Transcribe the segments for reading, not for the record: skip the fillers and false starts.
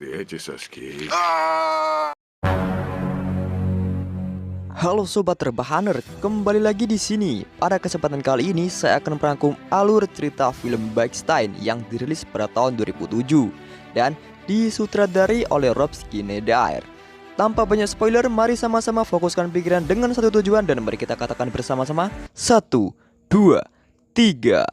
Эти соски. Halo Sobat Rebahaner, kembali lagi di sini. Pada kesempatan kali ini saya akan merangkum alur cerita film Bechstein yang dirilis pada tahun 2007 dan disutradari oleh Rob Schneider. Tanpa banyak spoiler, mari sama-sama fokuskan pikiran dengan satu tujuan dan mari kita katakan bersama-sama 1, 2, 3.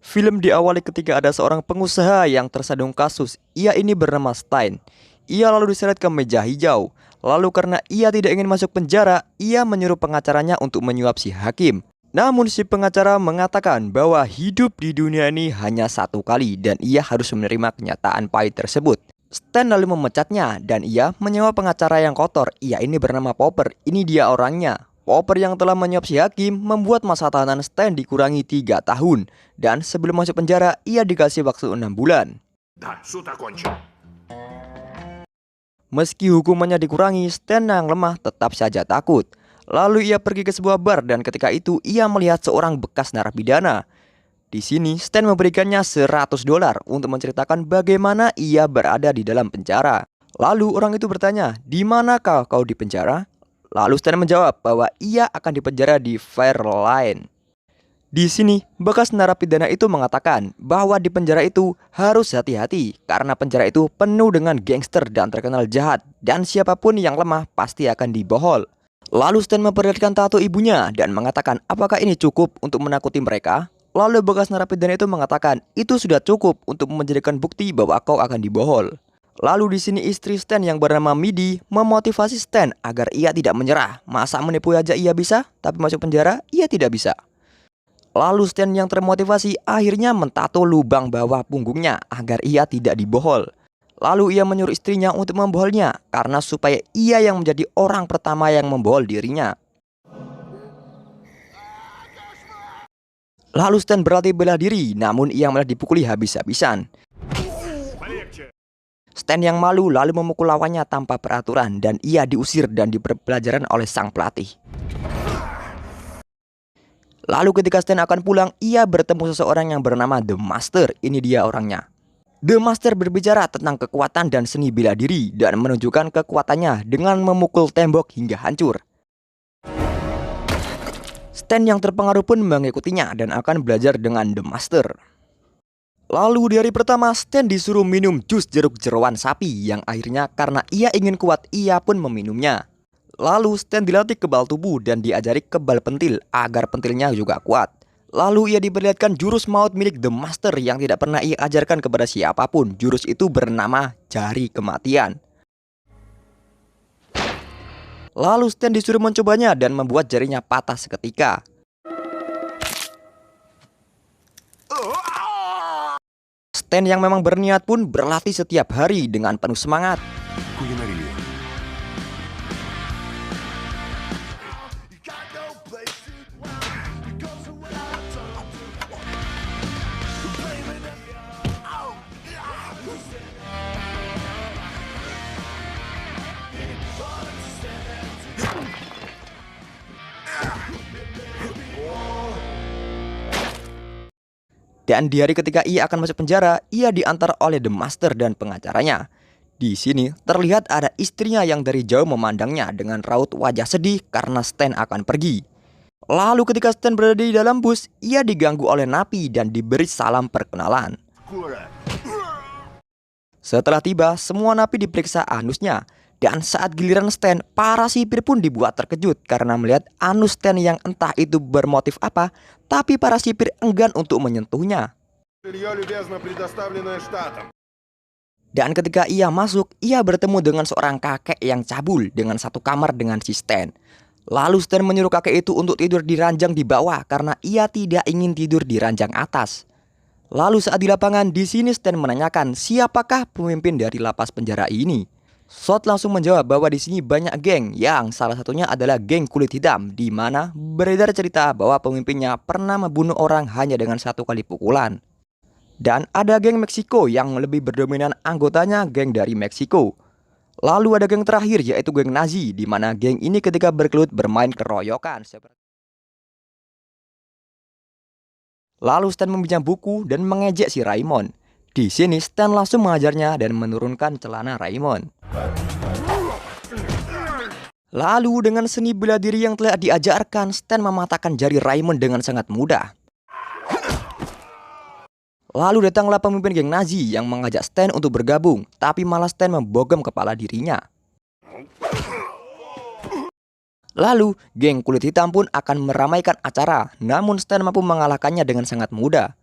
Film diawali ketika ada seorang pengusaha yang tersandung kasus. Ia ini bernama Stein. Ia lalu diseret ke meja hijau. Lalu karena ia tidak ingin masuk penjara, ia menyuruh pengacaranya untuk menyuap si hakim. Namun si pengacara mengatakan bahwa hidup di dunia ini hanya satu kali dan ia harus menerima kenyataan pahit tersebut. Stan lalu memecatnya dan ia menyewa pengacara yang kotor. Ia ini bernama Popper. Ini dia orangnya. Popper yang telah menyuap si hakim membuat masa tahanan Stan dikurangi 3 tahun. Dan sebelum masuk penjara, ia dikasih waktu 6 bulan. Да, суд окончен. Meski hukumannya dikurangi, Stan yang lemah tetap saja takut. Lalu ia pergi ke sebuah bar dan ketika itu ia melihat seorang bekas narapidana. Di sini Stan memberikannya $100 untuk menceritakan bagaimana ia berada di dalam penjara. Lalu orang itu bertanya, "Di manakah kau di penjara?" Lalu Stan menjawab bahwa ia akan dipenjara di Fairlane. Di sini, bekas narapidana itu mengatakan bahwa di penjara itu harus hati-hati karena penjara itu penuh dengan gangster dan terkenal jahat dan siapapun yang lemah pasti akan dibohol. Lalu Stan memperlihatkan tato ibunya dan mengatakan apakah ini cukup untuk menakuti mereka? Lalu bekas narapidana itu mengatakan itu sudah cukup untuk menjadikan bukti bahwa kau akan dibohol. Lalu di sini istri Stan yang bernama Midi memotivasi Stan agar ia tidak menyerah. Masa menipu aja ia bisa, tapi masuk penjara ia tidak bisa. Lalu Stan yang termotivasi akhirnya mentato lubang bawah punggungnya agar ia tidak dibohol. Lalu ia menyuruh istrinya untuk memboholnya karena supaya ia yang menjadi orang pertama yang membohol dirinya. Lalu Stan berlatih bela diri, namun ia malah dipukuli habis-habisan. Полегче. Stan yang malu lalu memukul lawannya tanpa peraturan dan ia diusir dan diberi pelajaran oleh sang pelatih. Lalu ketika Stan akan pulang, ia bertemu seseorang yang bernama The Master. Ini dia orangnya. The Master berbicara tentang kekuatan dan seni bela diri dan menunjukkan kekuatannya dengan memukul tembok hingga hancur. Stan yang terpengaruh pun mengikutinya dan akan belajar dengan The Master. Lalu di hari pertama, Stan disuruh minum jus jeruk jeroan sapi yang akhirnya karena ia ingin kuat, ia pun meminumnya. Lalu Stan dilatih kebal tubuh dan diajari kebal pentil agar pentilnya juga kuat. Lalu ia diperlihatkan jurus maut milik The Master yang tidak pernah ia ajarkan kepada siapapun. Jurus itu bernama Jari Kematian. Lalu Stan disuruh mencobanya dan membuat jarinya patah seketika. Stan yang memang berniat pun berlatih setiap hari dengan penuh semangat. Кулинария. Dan di hari ketika ia akan masuk penjara, ia diantar oleh The Master dan pengacaranya. Di sini terlihat ada istrinya yang dari jauh memandangnya dengan raut wajah sedih karena Stan akan pergi. Lalu ketika Stan berada di dalam bus, ia diganggu oleh napi dan diberi salam perkenalan. Скоро. Setelah tiba, semua napi diperiksa anusnya. Dan saat giliran Stan, para sipir pun dibuat terkejut karena melihat anus Stan yang entah itu bermotif apa, tapi para sipir enggan untuk menyentuhnya. Жилье любезно предоставленное штатом. Dan ketika ia masuk, ia bertemu dengan seorang kakek yang cabul dengan satu kamar dengan si Stan. Lalu Stan menyuruh kakek itu untuk tidur di ranjang di bawah karena ia tidak ingin tidur di ranjang atas. Lalu saat di lapangan, di sini Stan menanyakan siapakah pemimpin dari lapas penjara ini. Sot langsung menjawab bahwa di sini banyak geng yang salah satunya adalah geng kulit hitam, di mana beredar cerita bahwa pemimpinnya pernah membunuh orang hanya dengan 1 kali pukulan. Dan ada geng Meksiko yang lebih berdominan anggotanya geng dari Meksiko. Lalu ada geng terakhir yaitu geng Nazi, di mana geng ini ketika berkelut bermain keroyokan. Lalu Stan meminjam buku dan mengejek si Raymond. Di sini Stan langsung mengajarnya dan menurunkan celana Raymond. Lalu dengan seni bela diri yang telah diajarkan, Stan mematahkan jari Raymond dengan sangat mudah. Lalu datanglah pemimpin geng Nazi yang mengajak Stan untuk bergabung, tapi malah Stan membogem kepala dirinya. Lalu, geng kulit hitam pun akan meramaikan acara, namun Stan mampu mengalahkannya dengan sangat mudah.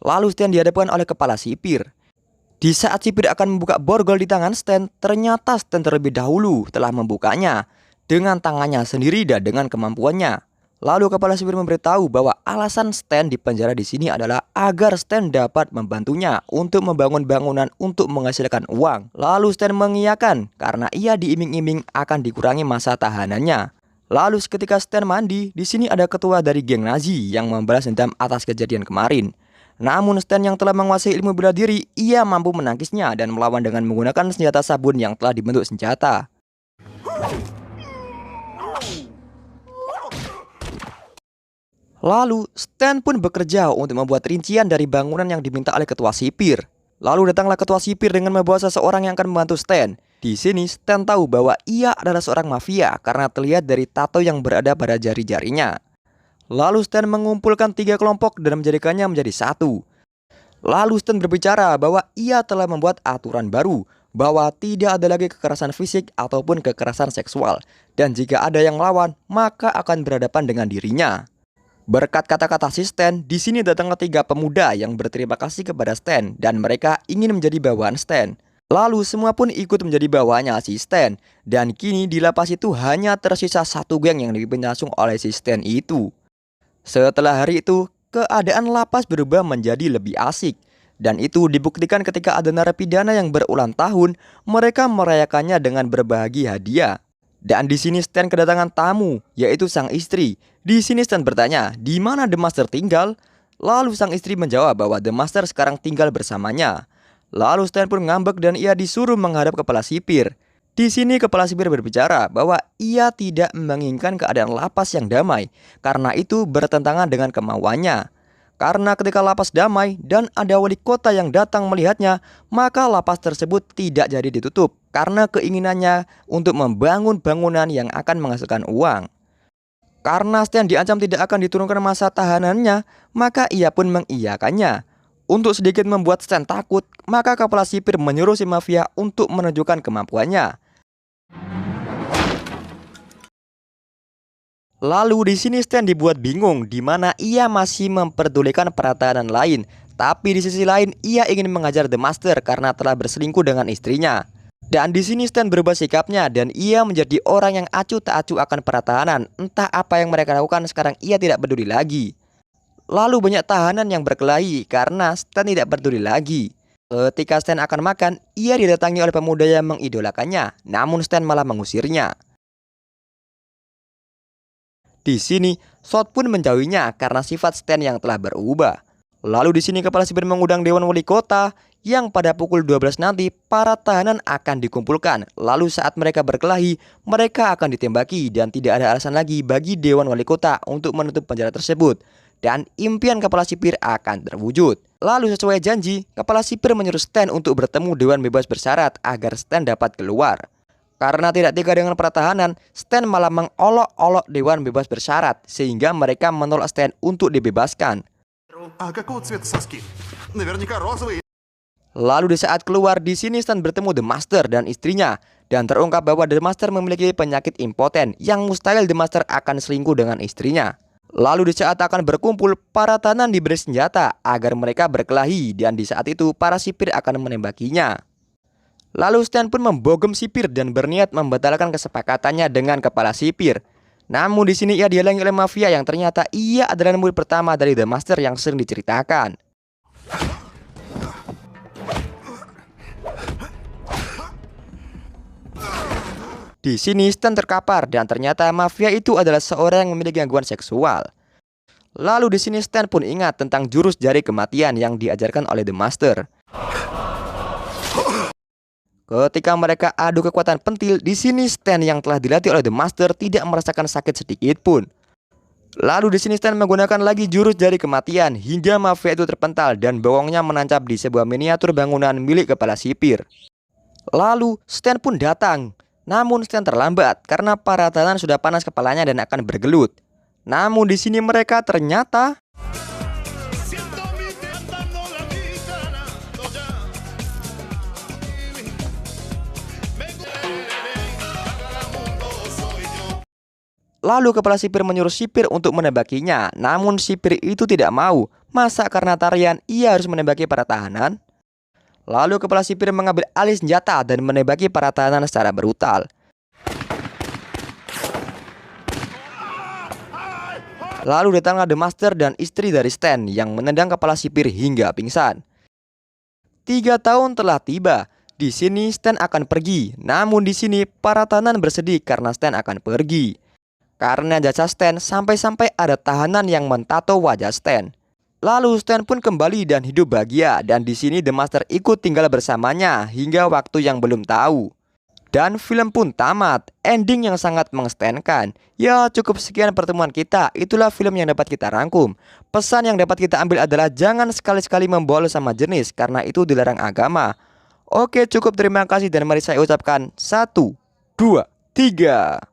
Lalu Stan dihadapkan oleh kepala sipir. Di saat sipir akan membuka borgol di tangan Stan, ternyata Stan terlebih dahulu telah membukanya dengan tangannya sendiri dan dengan kemampuannya. Lalu kepala sipir memberitahu bahwa alasan Stan dipenjara di sini adalah agar Stan dapat membantunya untuk membangun bangunan untuk menghasilkan uang. Lalu Stan mengiyakan karena ia diiming-iming akan dikurangi masa tahanannya. Lalu seketika Stan mandi, di sini ada ketua dari geng Nazi yang membalas dendam atas kejadian kemarin. Namun Stan yang telah menguasai ilmu bela diri, ia mampu menangkisnya dan melawan dengan menggunakan senjata sabun yang telah dibentuk senjata. Lalu Stan pun bekerja untuk membuat rincian dari bangunan yang diminta oleh ketua sipir. Lalu datanglah ketua sipir dengan membawa seseorang yang akan membantu Stan. Di sini Stan tahu bahwa ia adalah seorang mafia karena terlihat dari tato yang berada pada jari-jarinya. Lalu Stan mengumpulkan 3 kelompok dan menjadikannya menjadi satu. Lalu Stan berbicara bahwa ia telah membuat aturan baru, bahwa tidak ada lagi kekerasan fisik ataupun kekerasan seksual, dan jika ada yang melawan, maka akan berhadapan dengan dirinya. Berkat kata-kata si Stan, di sini datanglah 3 pemuda yang berterima kasih kepada Stan dan mereka ingin menjadi bawahan Stan. Lalu semua pun ikut menjadi bawahannya si Stan, dan kini di lapas itu hanya tersisa 1 geng yang dipimpin langsung oleh si Stan itu. Setelah hari itu, keadaan lapas berubah menjadi lebih asik. Dan itu dibuktikan ketika ada narapidana yang berulang tahun, mereka merayakannya dengan berbagi hadiah. Dan di sini Stan kedatangan tamu, yaitu sang istri. Di sini Stan bertanya, di mana The Master tinggal? Lalu sang istri menjawab bahwa The Master sekarang tinggal bersamanya. Lalu Stan pun ngambek dan ia disuruh menghadap kepala sipir. Di sini kepala sipir berbicara bahwa ia tidak menginginkan keadaan lapas yang damai, karena itu bertentangan dengan kemauannya. Karena ketika lapas damai dan ada wali kota yang datang melihatnya, maka lapas tersebut tidak jadi ditutup karena keinginannya untuk membangun bangunan yang akan menghasilkan uang. Karena Stan diancam tidak akan diturunkan masa tahanannya, maka ia pun mengiyakannya. Untuk sedikit membuat Stan takut, maka kepala sipir menyuruh si mafia untuk menunjukkan kemampuannya. Lalu di sini Stan dibuat bingung di mana ia masih memperdulikan perhatian lain, tapi di sisi lain ia ingin mengajar The Master karena telah berselingkuh dengan istrinya. Dan di sini Stan berubah sikapnya dan ia menjadi orang yang acuh tak acuh akan pertahanan. Entah apa yang mereka lakukan sekarang ia tidak peduli lagi. Lalu banyak tahanan yang berkelahi karena Stan tidak peduli lagi. Ketika Stan akan makan, ia didatangi oleh pemuda yang mengidolakannya, namun Stan malah mengusirnya. Di sini, Sot pun menjauhinya karena sifat Stan yang telah berubah. Lalu di sini kepala sipir mengundang Dewan Wali Kota yang pada pukul 12 nanti para tahanan akan dikumpulkan. Lalu saat mereka berkelahi, mereka akan ditembaki dan tidak ada alasan lagi bagi Dewan Wali Kota untuk menutup penjara tersebut. Dan impian kepala sipir akan terwujud. Lalu sesuai janji, kepala sipir menyuruh Stan untuk bertemu Dewan Bebas Bersyarat agar Stan dapat keluar. Karena tidak tega dengan pertahanan, Stan malah mengolok-olok Dewan Bebas Bersyarat sehingga mereka menolak Stan untuk dibebaskan. Lalu di saat keluar, di sini Stan bertemu The Master dan istrinya dan terungkap bahwa The Master memiliki penyakit impoten yang mustahil The Master akan selingkuh dengan istrinya. Lalu di saat akan berkumpul, para tahanan diberi senjata agar mereka berkelahi dan di saat itu para sipir akan menembakinya. Lalu Stan pun membogem sipir dan berniat membatalkan kesepakatannya dengan kepala sipir. Namun di sini ia dihalangi oleh mafia yang ternyata ia adalah murid pertama dari The Master yang sering diceritakan. Di sini Stan terkapar dan ternyata mafia itu adalah seorang yang memiliki gangguan seksual. Lalu di sini Stan pun ingat tentang jurus jari kematian yang diajarkan oleh The Master. Ketika mereka adu kekuatan pentil, di sini Stan yang telah dilatih oleh The Master tidak merasakan sakit sedikit pun. Lalu di sini Stan menggunakan lagi jurus jari kematian hingga mafia itu terpental dan bawangnya menancap di sebuah miniatur bangunan milik kepala sipir. Lalu Stan pun datang. Namun Stan terlambat karena para tahanan sudah panas kepalanya dan akan bergelut. Namun di sini mereka ternyata lalu kepala sipir menyuruh sipir untuk menembakinya. Namun sipir itu tidak mau. Masa karena tarian ia harus menembaki para tahanan? Lalu kepala sipir mengambil alih senjata dan menembaki para tahanan secara brutal. Lalu datanglah The Master dan istri dari Stan yang menendang kepala sipir hingga pingsan. 3 tahun telah tiba. Di sini Stan akan pergi. Namun di sini para tahanan bersedih karena Stan akan pergi. Karena jasa Stan, sampai-sampai ada tahanan yang mentato wajah Stan. Lalu Stan pun kembali dan hidup bahagia. Dan di sini The Master ikut tinggal bersamanya hingga waktu yang belum tahu. Dan film pun tamat. Ending yang sangat mengestankan. Ya cukup sekian pertemuan kita. Itulah film yang dapat kita rangkum. Pesan yang dapat kita ambil adalah jangan sekali-sekali membolos sama jenis, karena itu dilarang agama. Oke, cukup, terima kasih dan mari saya ucapkan 1, 2, 3.